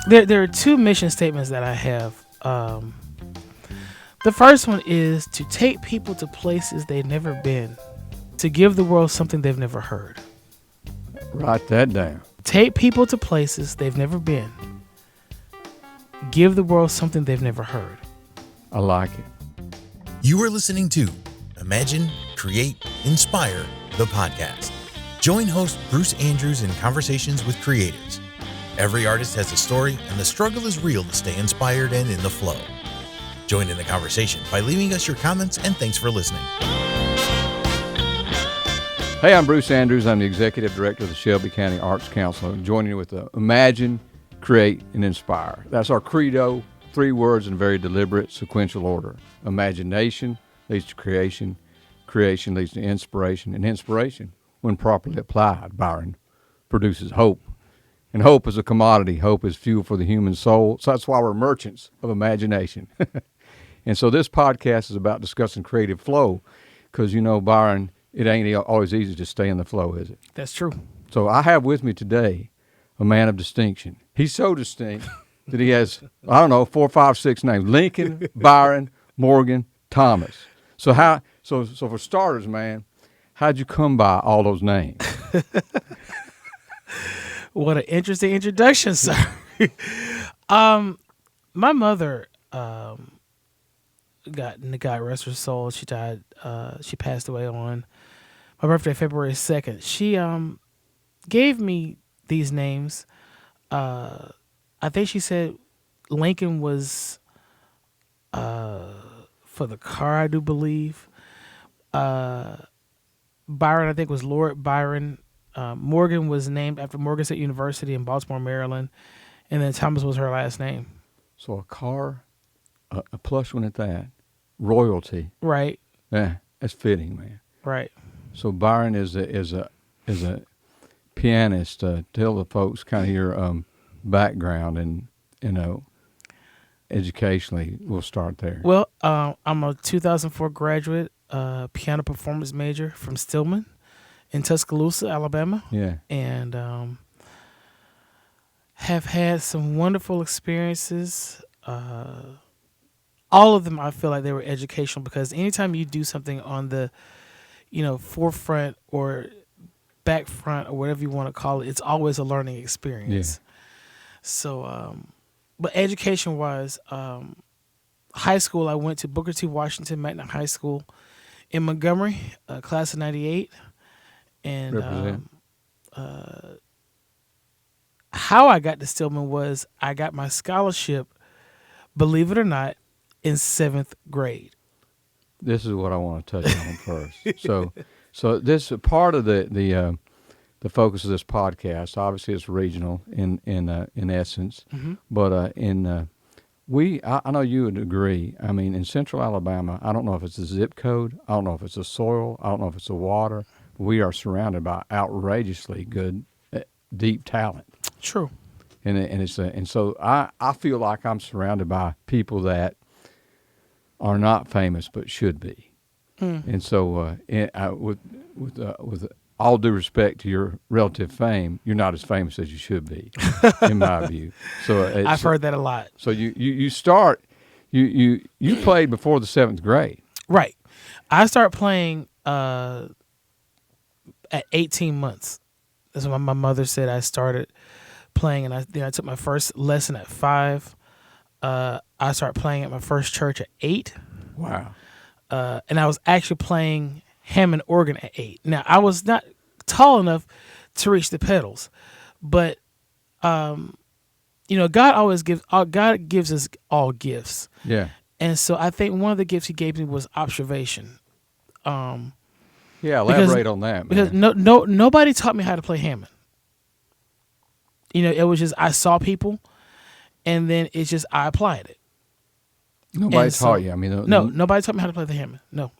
There are two mission statements that I have. The first one is to take people to places they've never been, to give the world something they've never heard. Write that down. Take people to places they've never been, give the world something they've never heard. I like it. You are listening to Imagine, Create, Inspire, the podcast. Join host Bruce Andrews in conversations with creatives. Every artist has a story, and the struggle is real to stay inspired and in the flow. Join in the conversation by leaving us your comments, and thanks for listening. Hey, I'm Bruce Andrews. I'm the Executive Director of the Shelby County Arts Council. I'm joining you with Imagine, Create, and Inspire. That's our credo, 3 words in very deliberate sequential order. Imagination leads to creation, creation leads to inspiration, and inspiration, when properly applied, Byron, produces hope. And hope is a commodity. Hope is fuel for the human soul. So that's why we're merchants of imagination. And so this podcast is about discussing creative flow because, you know, Byron, it ain't always easy to stay in the flow, is it? That's true. So I have with me today a man of distinction. He's so distinct that he has, 4, 5, 6 names. Lincoln, Byron, Morgan, Thomas. So for starters, man, how'd you come by all those names? What an interesting introduction, sir. My mother, God rest her soul. She died. She passed away on my birthday, February 2nd. She gave me these names. I think she said Lincoln was for the car, I do believe. Byron, I think, was Lord Byron. Morgan was named after Morgan State University in Baltimore, Maryland. And then Thomas was her last name. So a car, a plush one at that, royalty. Right. Yeah, that's fitting, man. Right. So Byron is a pianist. Tell the folks kind of your background and, you know, educationally. We'll start there. Well, I'm a 2004 graduate, piano performance major from Stillman in Tuscaloosa, Alabama. Yeah. And have had some wonderful experiences. All of them, I feel like they were educational because anytime you do something on the, forefront or back front or whatever you want to call it, it's always a learning experience. Yeah. So, but education-wise, high school, I went to Booker T. Washington Magnet High School in Montgomery, class of 98. And how I got to Stillman was I got my scholarship, believe it or not, in 7th grade. This is what I want to touch on first. So this is part of the focus of this podcast. Obviously, it's regional in essence, mm-hmm. But I know you would agree. I mean, in Central Alabama, I don't know if it's a zip code, I don't know if it's a soil, I don't know if it's the water. We are surrounded by outrageously good, deep talent. True. And so I feel like I'm surrounded by people that are not famous but should be. Mm. And so with all due respect to your relative fame, you're not as famous as you should be, in my view. So I've heard that a lot. So you played before the 7th grade. Right. I started playing at 18 months. That's when my mother said I started playing, and I took my first lesson at 5. I started playing at my first church at 8. Wow. And I was actually playing Hammond organ at 8. Now, I was not tall enough to reach the pedals, but God gives us all gifts. Yeah. And so I think one of the gifts He gave me was observation. Yeah, elaborate on that, man. Because nobody taught me how to play Hammond. It was just I saw people, and then it's just I applied it. Nobody taught you. I mean, nobody taught me how to play the Hammond. No.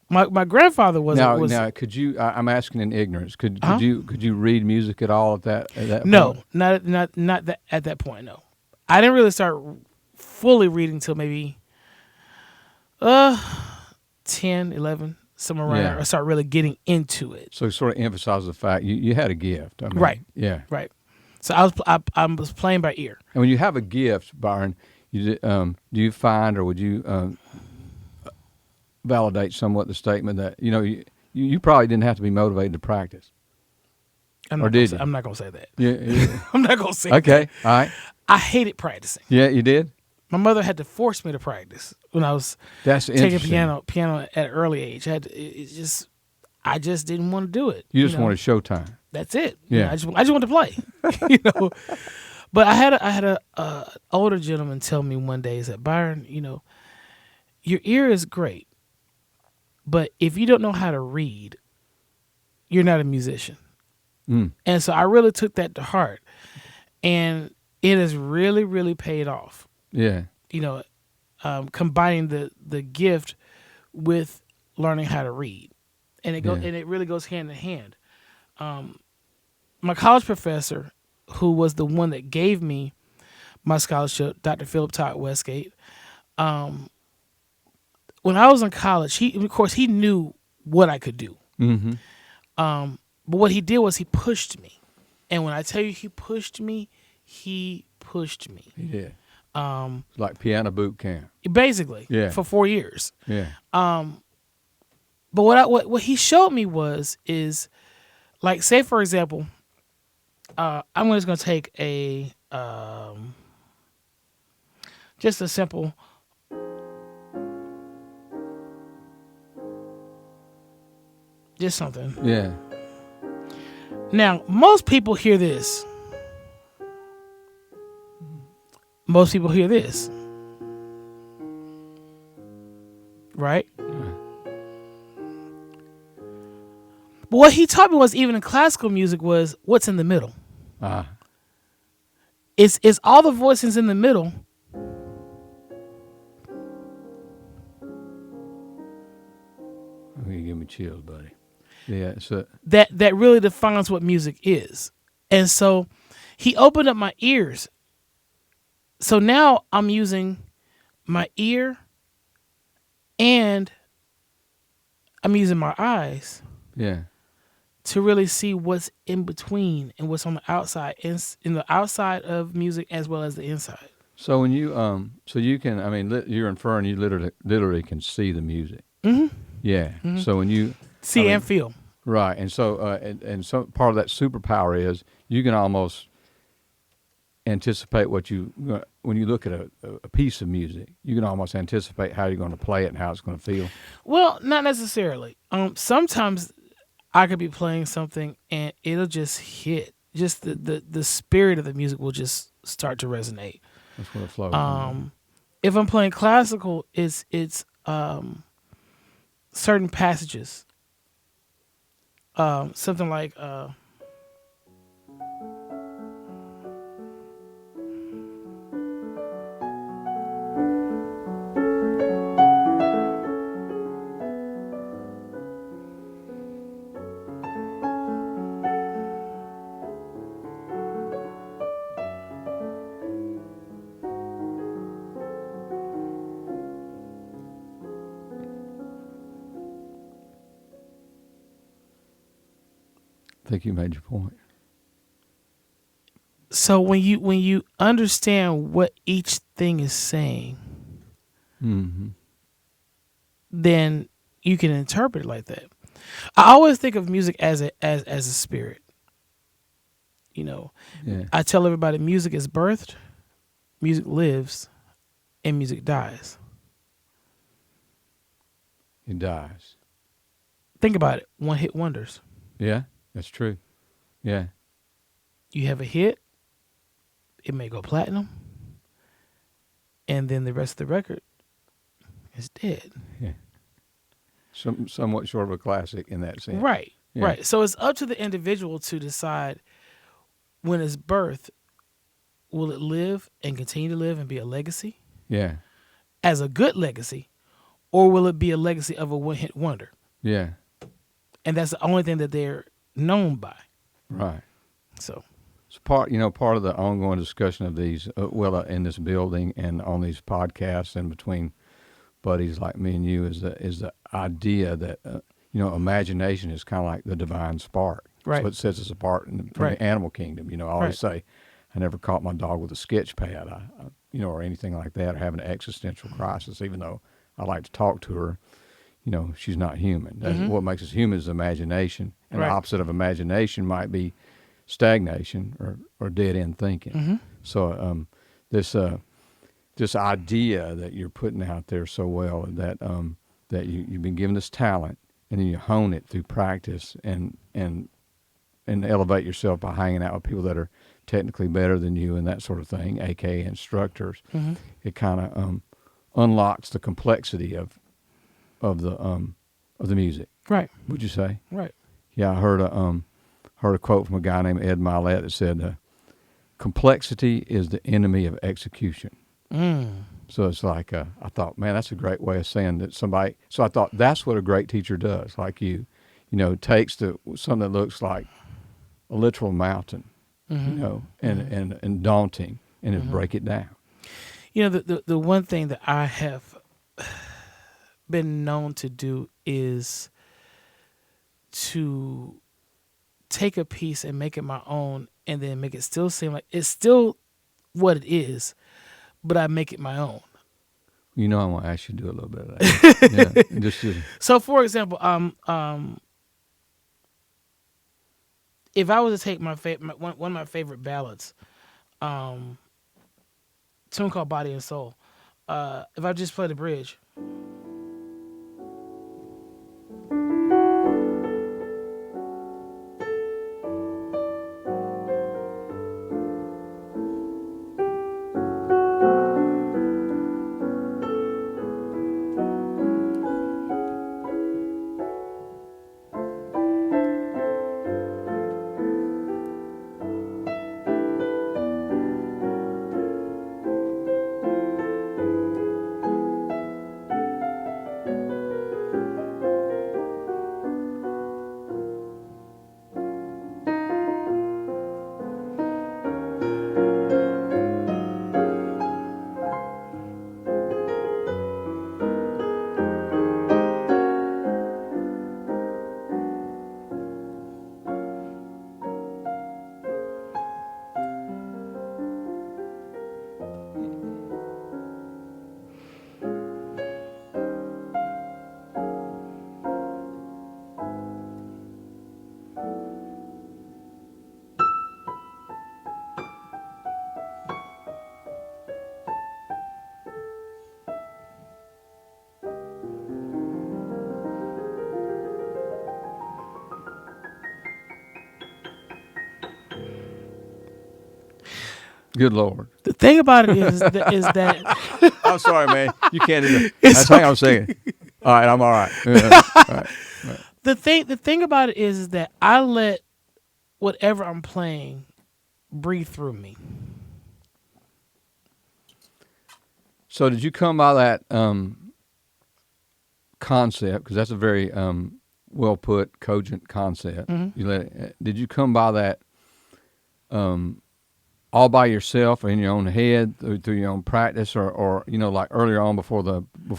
My grandfather was. Now, could you? I'm asking in ignorance. Could you read music at all at that? No, point? not at that point. No, I didn't really start fully reading till maybe 10, 11, somewhere around there. I start really getting into it. So sort of emphasize the fact you had a gift. I mean, right. Yeah. Right. So I was playing by ear. And when you have a gift, Byron, do you find, or would you validate somewhat the statement that you probably didn't have to be motivated to practice? I'm not going to say that. Yeah. I'm not going to say that. Okay. All right. I hated practicing. Yeah, you did? My mother had to force me to practice when I was taking piano at an early age. I just didn't want to do it. You just wanted showtime. That's it. Yeah. I just wanted to play. But I had a older gentleman tell me one day, he said, Byron, your ear is great, but if you don't know how to read, you're not a musician. Mm. And so I really took that to heart, and it has really, really paid off. Yeah. Combining the gift with learning how to read, and it really goes hand in hand. My college professor, who was the one that gave me my scholarship, Dr. Philip Todd Westgate, when I was in college, he knew what I could do. Mm-hmm. But what he did was he pushed me, and when I tell you he pushed me, he pushed me. Yeah. Like piano boot camp. Basically. Yeah. For 4 years. Yeah. But what he showed me is like, say for example, I'm just gonna take just a simple just something. Yeah. Now, most people hear this. Most people hear this. Right? But what he taught me was, even in classical music, was what's in the middle. It's all the voices in the middle. You give me chills, buddy. Yeah, so that really defines what music is. And so he opened up my ears. So now I'm using my ear and I'm using my eyes. Yeah. To really see what's in between and what's on the outside, in the outside of music as well as the inside. So when you so you can, you're inferring you literally can see the music. Mm-hmm. Yeah. Mm-hmm. So when you see and feel. Right, and so and so part of that superpower is you can almost anticipate when you look at a piece of music, you can almost anticipate how you're going to play it and how it's going to feel. Well, not necessarily. Sometimes I could be playing something and it'll just hit. Just the spirit of the music will just start to resonate. That's what it flows. If I'm playing classical, it's certain passages. Something like I think you made your point. So when you understand what each thing is saying, mm-hmm. then you can interpret it like that. I always think of music as a spirit. Yeah. I tell everybody music is birthed, music lives, and music dies. It dies. Think about it. One-hit wonders. Yeah. That's true. Yeah. You have a hit, it may go platinum, and then the rest of the record is dead. Yeah. Somewhat short of a classic in that sense. Right. Yeah. Right. So it's up to the individual to decide when it's birthed, will it live and continue to live and be a legacy? Yeah. As a good legacy, or will it be a legacy of a one-hit wonder? Yeah. And that's the only thing that they're known by. Right. So it's part of the ongoing discussion of these, in this building and on these podcasts and between buddies like me and you is the idea that imagination is kind of like the divine spark. Right. That's what sets us apart from Right. the animal kingdom. I always say, I never caught my dog with a sketch pad, or anything like that, or having an existential crisis, even though I like to talk to her. She's not human. That's what makes us human is imagination. And Right. the opposite of imagination might be stagnation or dead end thinking. So this idea that you're putting out there so well that that you've been given this talent, and then you hone it through practice and elevate yourself by hanging out with people that are technically better than you and that sort of thing, aka instructors. It kind of unlocks the complexity of the music. Right. Would you say? Right. Yeah, I heard a quote from a guy named Ed Milet that said, "Complexity is the enemy of execution." So it's like I thought, man, that's a great way of saying that somebody. So I thought that's what a great teacher does, like you, takes something that looks like a literal mountain, and daunting, and then break it down. The one thing that I have been known to do is to take a piece and make it my own, and then make it still seem like it's still what it is, but I make it my own. I'm gonna ask you to do a little bit of that. Yeah, just So, for example, if I was to take one of my favorite ballads, tune called "Body and Soul," if I just play the bridge. Good Lord. The thing about it is that I'm sorry, man. You can't do that. That's the thing I'm saying. All right, I'm all right. Yeah. All right. the thing about it is that I let whatever I'm playing breathe through me. So did you come by that concept? Because that's a very well put, cogent concept. Did you come by that all by yourself or in your own head through your own practice, or like earlier on before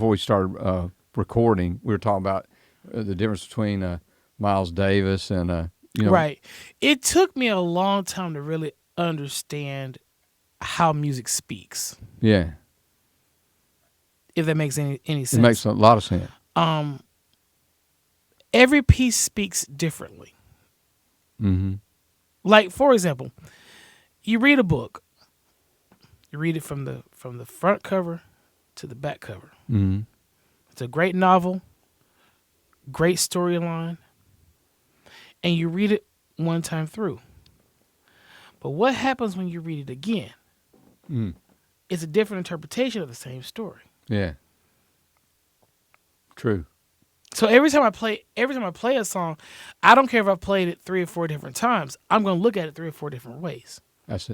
we started recording, we were talking about the difference between Miles Davis and Right. It took me a long time to really understand how music speaks. Yeah. If that makes any sense. It makes a lot of sense. Every piece speaks differently. Mm-hmm. Like, for example, you read a book. You read it from the front cover to the back cover. Mm-hmm. It's a great novel, great storyline, and you read it one time through. But what happens when you read it again? It's a different interpretation of the same story. Yeah. True. So every time I play a song, I don't care if I played it 3 or 4 different times. I'm going to look at it 3 or 4 different ways. That's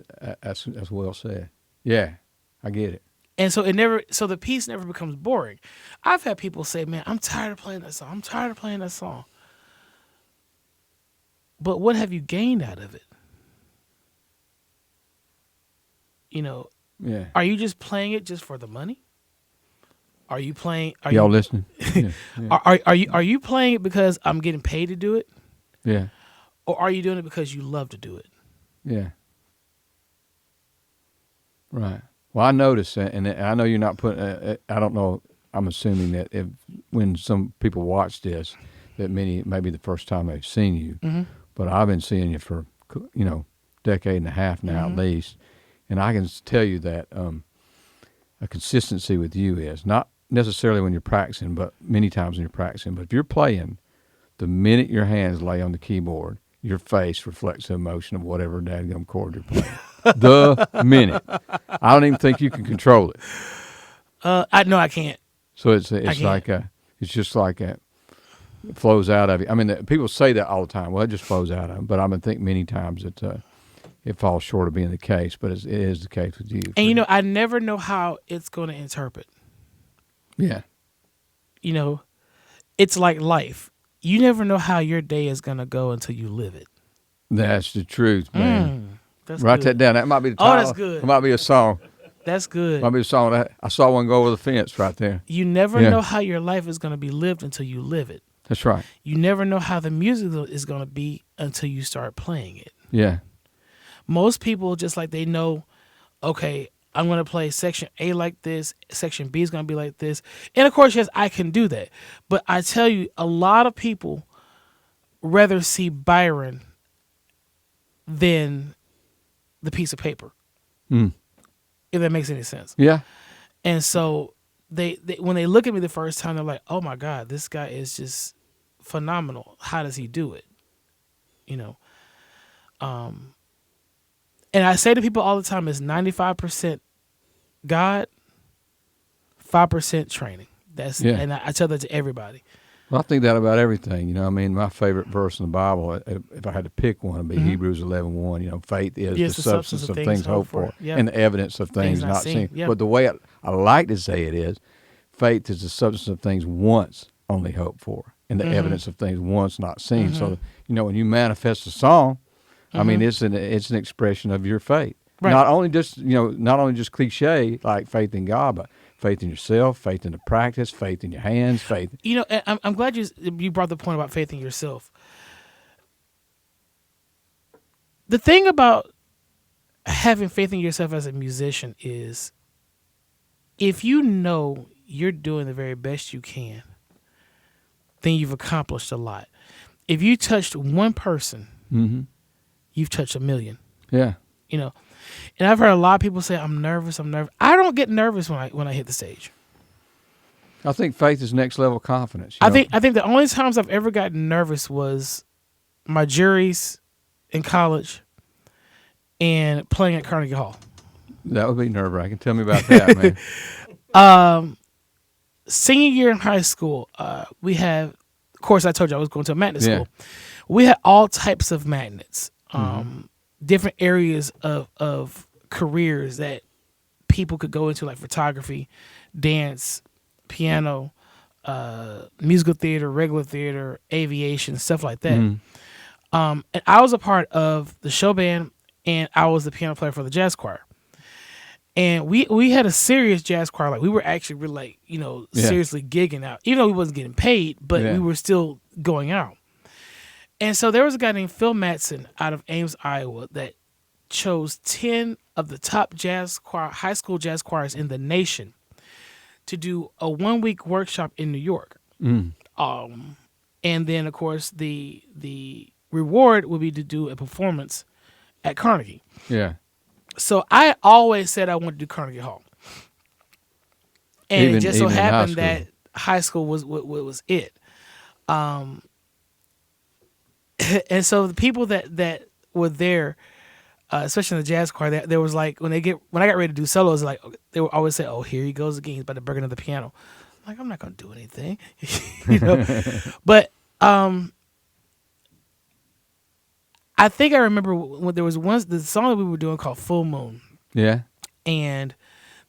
well said. Yeah, I get it. And so the piece never becomes boring. I've had people say, "Man, I'm tired of playing that song. I'm tired of playing that song." But what have you gained out of it? Yeah. Are you just playing it just for the money? Are you playing? Y'all listening? Yeah. Are you playing it because I'm getting paid to do it? Yeah. or are you doing it because you love to do it? Yeah. Right. Well, I noticed that, and I know you're not putting. I don't know. I'm assuming that when some people watch this, that many maybe the first time they've seen you, but I've been seeing you for decade and a half now at least, and I can tell you that a consistency with you is not necessarily when you're practicing, but many times when you're practicing. But if you're playing, the minute your hands lay on the keyboard, your face reflects the emotion of whatever dadgum chord you're playing. The minute. I don't even think you can control it. I know I can't. So it's like it's just like it flows out of you. I mean, people say that all the time. Well, it just flows out of them. But I think many times it falls short of being the case. But it is the case with you. And I never know how it's going to interpret. Yeah. It's like life. You never know how your day is going to go until you live it. That's the truth, man. Write that down. That might be the title. Oh, that's good. It might be a song. That's good. Might be a song. I saw one go over the fence right there. You never know how your life is going to be lived until you live it. That's right. You never know how the music is going to be until you start playing it. Yeah. Most people, just like they know, okay, I'm going to play section A like this, section B is going to be like this. And of course, yes, I can do that. But I tell you, a lot of people rather see Byron than the piece of paper. If that makes any sense. Yeah. And so they when they look at me the first time, they're like, oh my God, this guy is just phenomenal. How does he do it? And I say to people all the time, it's 95% God, 5% training. And I tell that to everybody. Well, I think that about everything. My favorite verse in the Bible, if I had to pick one, would be Hebrews 11:1. Faith is the substance of things hoped for, and the evidence of things not seen. Yep. But the way I like to say it is, faith is the substance of things once only hoped for, and the evidence of things once not seen. So, when you manifest a song, I mean, it's an expression of your faith. Right. Not only just cliche like faith in God, but faith in yourself, faith in the practice, faith in your hands, faith. I'm glad you brought the point about faith in yourself. The thing about having faith in yourself as a musician is, if you know you're doing the very best you can, then you've accomplished a lot. If you touched one person, you've touched a million. Yeah. And I've heard a lot of people say, I'm nervous. I don't get nervous when I hit the stage. I think faith is next level confidence. I think the only times I've ever gotten nervous was my juries in college and playing at Carnegie Hall. That would be nerve-wracking. Tell me about that, man. Senior year in high school, we have, of course, I told you I was going to a magnet school. We had all types of magnets. Different areas of careers that people could go into, like photography, dance, piano, musical theater, regular theater, aviation, stuff like that. And I was a part of the show band, and I was the piano player for the jazz choir. And we had a serious jazz choir. Like, we were actually really, seriously gigging out. Even though we wasn't getting paid, but we were still going out. And so there was a guy named Phil Matson out of Ames, Iowa, that chose 10 of the top high school jazz choirs in the nation to do a 1-week workshop in New York. And then, of course, the reward would be to do a performance at Carnegie. Yeah. So I always said I wanted to do Carnegie Hall. And it just so happened that high school was it. And so the people that were there, especially in the jazz choir, there was like, when I got ready to do solos, like, they would always say, "Oh, here he goes again. He's about to break another piano." I'm like, I'm not gonna do anything, But I think I remember when there was the song that we were doing called "Full Moon." Yeah. And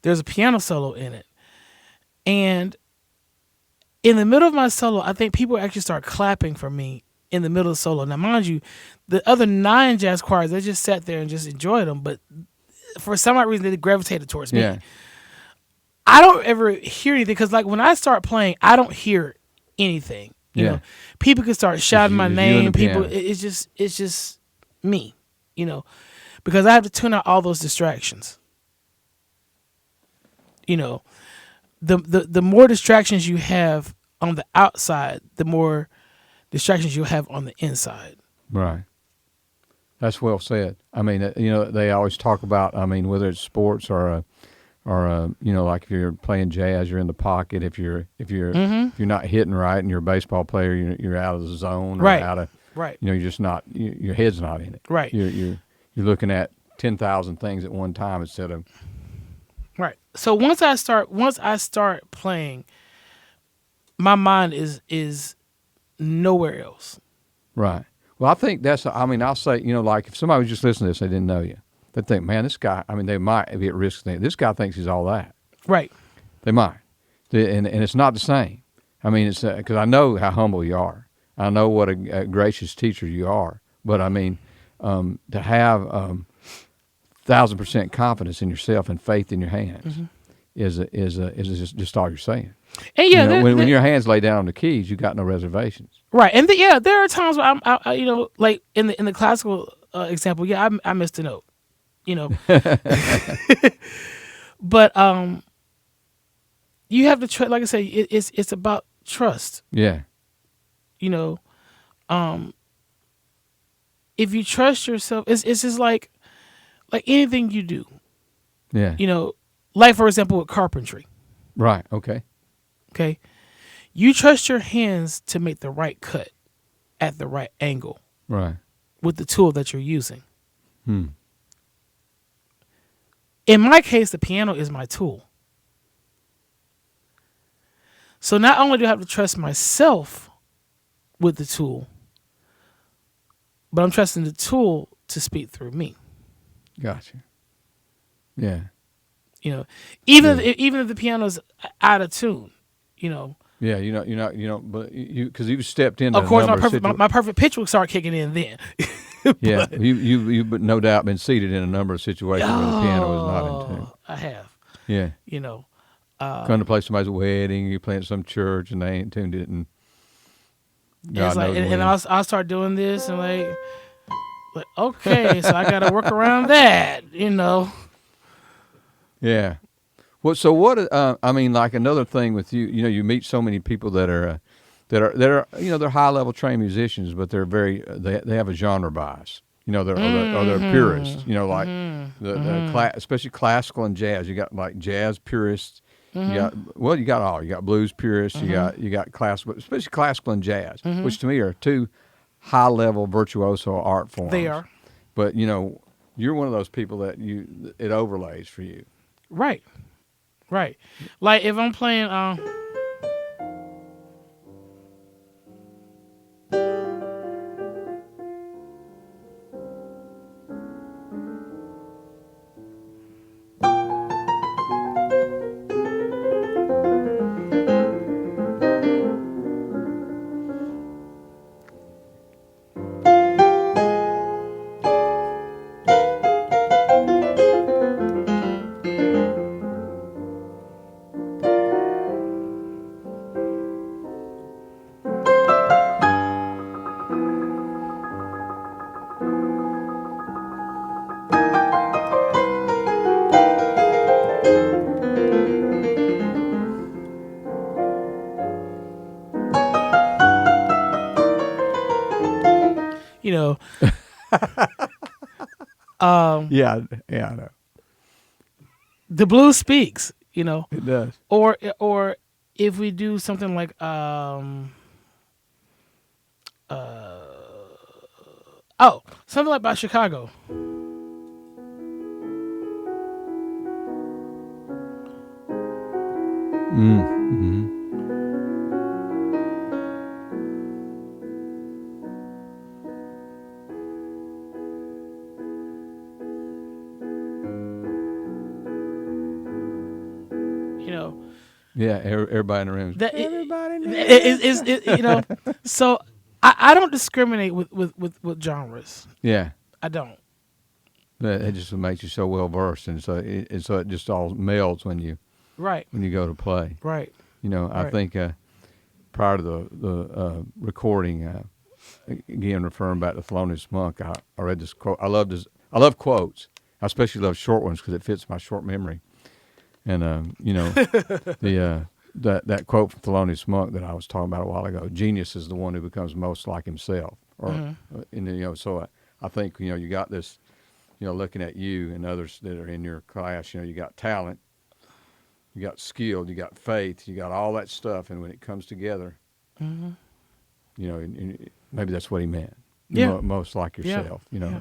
there's a piano solo in it, and in the middle of my solo, I think people actually start clapping for me in the middle of the solo. Now, mind you, the other 9 jazz choirs, they just sat there and just enjoyed them, but for some odd reason, they gravitated towards me. Yeah. I don't ever hear anything, because, like, when I start playing, I don't hear anything. You know, people can start shouting my you and name. the People, piano. it's just me. You know, because I have to tune out all those distractions. You know, the more distractions you have on the outside, the more distractions you have on the inside. Right. That's well said. I mean, you know, they always talk about, I mean, whether it's sports or you know, like if you're playing jazz, you're in the pocket. If you're not hitting right and you're a baseball player, you're out of the zone or Right. out of, Right. you know, you're just not, your head's not in it. Right. You're looking at 10,000 things at one time instead of. Right. So once I start playing, my mind is nowhere else. Right. Well, I think that's, I mean, I'll say, you know, like if somebody was just listening to this, they didn't know you, they'd think, man, this guy, I mean, they might be at risk of thinking, this guy thinks he's all that. Right. They might. And it's not the same. I mean, it's because I know how humble you are. I know what a gracious teacher you are. But I mean, to have 1,000% confidence in yourself and faith in your hands is just all you're saying. And yeah, you know, when your hands lay down on the keys, you got no reservations. right. And there are times where I you know, like in the classical example, yeah, I missed a note, you know, but you have to trust. Like I say, it's about trust. Yeah. You know, if you trust yourself, it's just like anything you do. Yeah. You know, like for example with carpentry. Right. Okay. Okay, you trust your hands to make the right cut at the right angle Right. with the tool that you're using. Hmm. In my case, the piano is my tool. So not only do I have to trust myself with the tool, but I'm trusting the tool to speak through me. Gotcha. Yeah. You know, even if the piano's out of tune, you know. Yeah, you're not, but because you've stepped into. Of course, a number my perfect pitch will start kicking in then. Yeah, you've no doubt been seated in a number of situations where the piano is not in tune. I have. Yeah. You know. Going to play somebody's wedding, you're playing at some church and they ain't tuned it, and God it's like, knows and when. I'll start doing this and like okay, so I got to work around that, you know. Yeah. Well, so what? I mean, like another thing with you, you know, you meet so many people that are, you know, they're high level trained musicians, but they're very, they have a genre bias. You know, they're purists. You know, like especially classical and jazz. You got like jazz purists. You got all. You got blues purists. You got classical, especially classical and jazz, which to me are two high level virtuoso art forms. They are. But you know, you're one of those people that it overlays for you. Right. Right. Like if I'm playing you know Yeah, I know. the blues speaks, you know. It does. Or if we do something like something like by Chicago. Mm-hmm. You know. Yeah, everybody in the room. Everybody is you know. So I don't discriminate with genres. Yeah. I don't. But it just makes you so well versed, and so it just all melds when you Right. go to play. Right. You know, I Right. think prior to the recording, again referring back to Thelonious Monk, I read this quote. I love quotes. I especially love short ones because it fits my short memory. And that quote from Thelonious Monk that I was talking about a while ago: "Genius is the one who becomes most like himself." Or, so I think you got this. Looking at you and others that are in your class, you got talent, you got skill, you got faith, you got all that stuff, and when it comes together, and maybe that's what he meant. Yeah. Most like yourself. Yeah.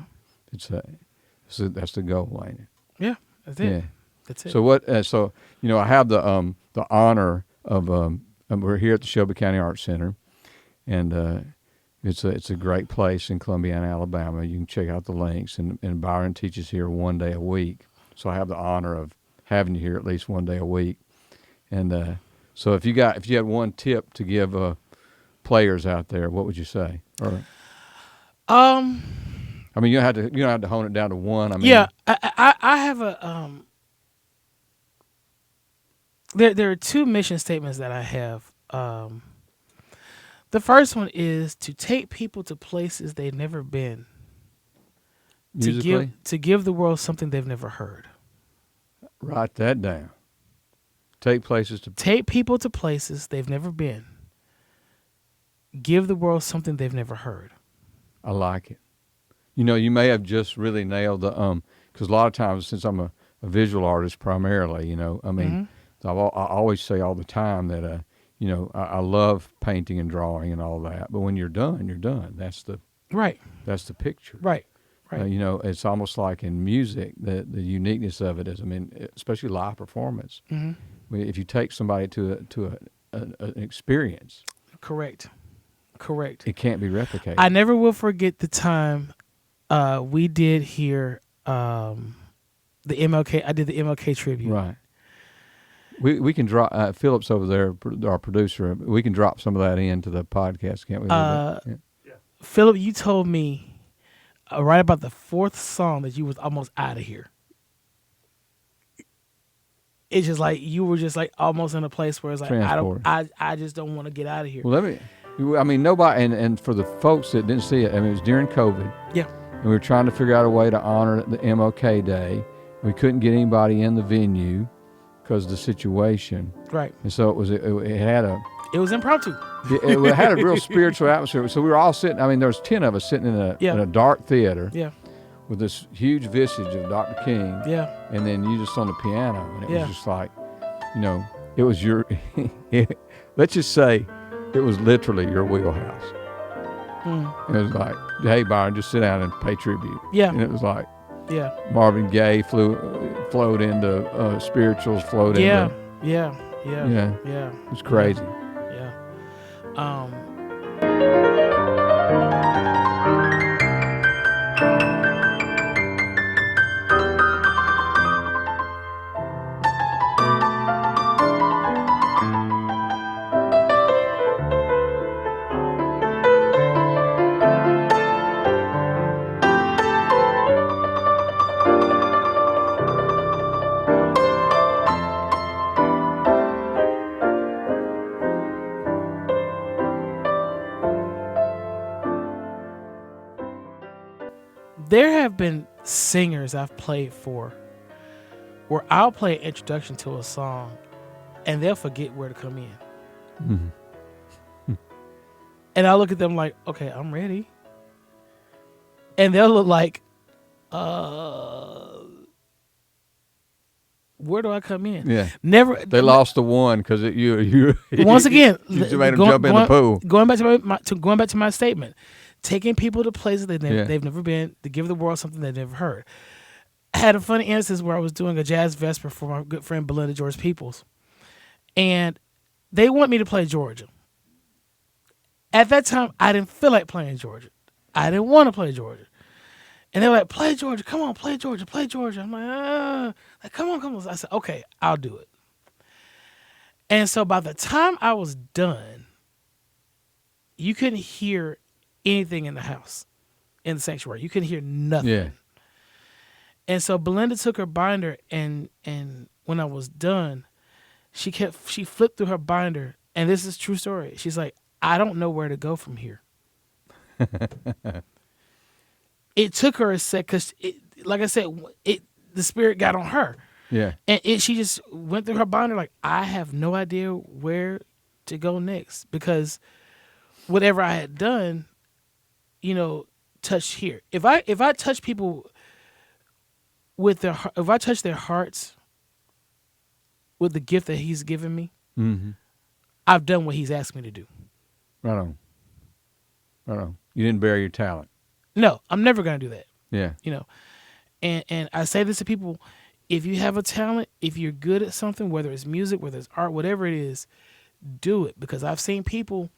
That's the goal, ain't it? Yeah, that's it. Yeah. That's it. So what? I have the honor of we're here at the Shelby County Arts Center, and it's a great place in Columbiana, Alabama. You can check out the links, and Byron teaches here one day a week. So I have the honor of having you here at least one day a week. And so if you had one tip to give players out there, what would you say? Or, I mean, you don't have to hone it down to one. I mean, yeah, I have a There are two mission statements that I have. The first one is to take people to places they've never been. Musically? To give the world something they've never heard. Write that down. Take people to places they've never been. Give the world something they've never heard. I like it. You may have just really nailed the because a lot of times, since I'm a visual artist primarily, I mean, I always say all the time that I love painting and drawing and all that, but when you're done, you're done. That's the picture. Right. It's almost like in music, the uniqueness of it is, I mean, especially live performance. I mean, if you take somebody to an experience, correct, it can't be replicated. I never will forget the time we did here the MLK. I did the MLK tribute. Right. We can drop Phillips over there, our producer. We can drop some of that into the podcast, can't we? Yeah. Philip, you told me right about the fourth song that you was almost out of here. It's just like you were just like almost in a place where it's like I just don't want to get out of here. Well, nobody, and for the folks that didn't see it, I mean, it was during COVID. Yeah. And we were trying to figure out a way to honor the MLK Day. We couldn't get anybody in the venue because of the situation. Right. And so it was impromptu. It had a real spiritual atmosphere. So we were all sitting, I mean, there was 10 of us sitting in a dark theater. Yeah. With this huge visage of Dr. King. Yeah. And then you just on the piano. And it was just like, it was let's just say it was literally your wheelhouse. It was like, hey, Byron, just sit down and pay tribute. Yeah. And it was like, yeah. Marvin Gaye flowed into spirituals, flowed into. Yeah. It was crazy. Yeah. There have been singers I've played for where I'll play an introduction to a song and they'll forget where to come in. And I'll look at them like, okay, I'm ready. And they'll look like, where do I come in? Yeah. Never. They lost the one because you once again, you made them jump in the pool. Going back to my statement, taking people to places they've never been, to give the world something they've never heard. I had a funny instance where I was doing a jazz vesper for my good friend Belinda George Peoples, and they want me to play Georgia. At that time, I didn't feel like playing Georgia. I didn't want to play Georgia. And they were like, play Georgia, come on, play Georgia, play Georgia. I'm like, come on. I said, okay, I'll do it. And so by the time I was done, you couldn't hear anything in the house, in the sanctuary. You couldn't hear nothing. Yeah. And so Belinda took her binder, and when I was done, she flipped through her binder and this is a true story. She's like, I don't know where to go from here. It took her a sec because, like I said, the spirit got on her. Yeah. And she just went through her binder like, I have no idea where to go next because whatever I had done, touched here. If I touch people with if I touch their hearts with the gift that he's given me, I've done what he's asked me to do. Right on. Right on. You didn't bury your talent. No, I'm never going to do that. Yeah. And I say this to people, if you have a talent, if you're good at something, whether it's music, whether it's art, whatever it is, do it. Because I've seen people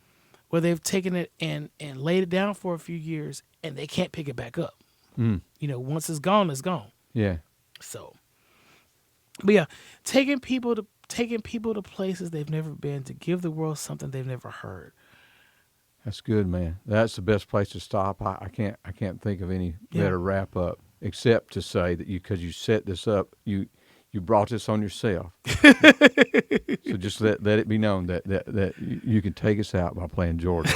where they've taken it and laid it down for a few years and they can't pick it back up. Once it's gone, it's gone. Yeah. So, but yeah, taking people to places they've never been, to give the world something they've never heard. That's good, man. That's the best place to stop. I can't think of any better wrap up except to say that because you set this up, you brought this on yourself. So just let it be known that you can take us out by playing Georgia.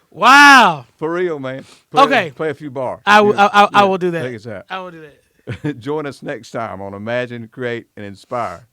Wow. For real, man. Play a few bars. I will do that. Take us out. I will do that. Join us next time on Imagine, Create, and Inspire.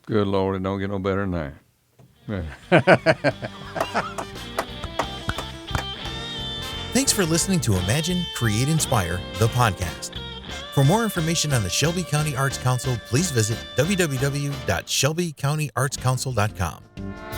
Good Lord, it don't get no better than that. Thanks for listening to Imagine, Create, Inspire, the podcast. For more information on the Shelby County Arts Council, please visit www.shelbycountyartscouncil.com.